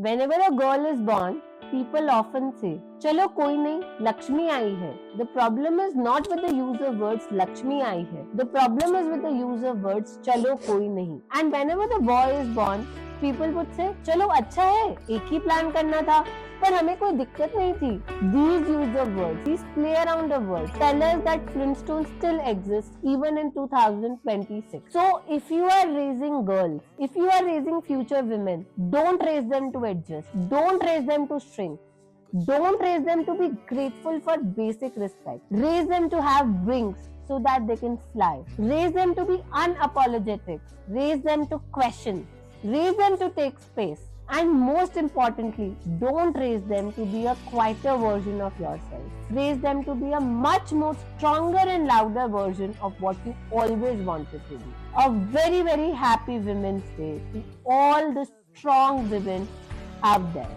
Whenever a girl is born, people often say, चलो कोई नहीं, लक्ष्मी आई है. The problem is not with the use of words Lakshmi आई है. The problem is with the use of words चलो कोई नहीं. And whenever the boy is born, people would say, चलो अच्छा है, एक ही प्लान करना था, पर हमें कोई दिक्कत नहीं थी. These use of words, these play around of words, tell us that Flintstone still exists even in 2026. So if you are raising girls, if you are raising future women, don't raise them to adjust, don't raise them to shrink. Don't raise them to be grateful for basic respect. Raise them to have wings so that they can fly. Raise them to be unapologetic. Raise them to question. Raise them to take space. And most importantly, don't raise them to be a quieter version of yourself. Raise them to be a much more stronger and louder version of what you always wanted to be. A very, very happy Women's Day to all the strong women out there.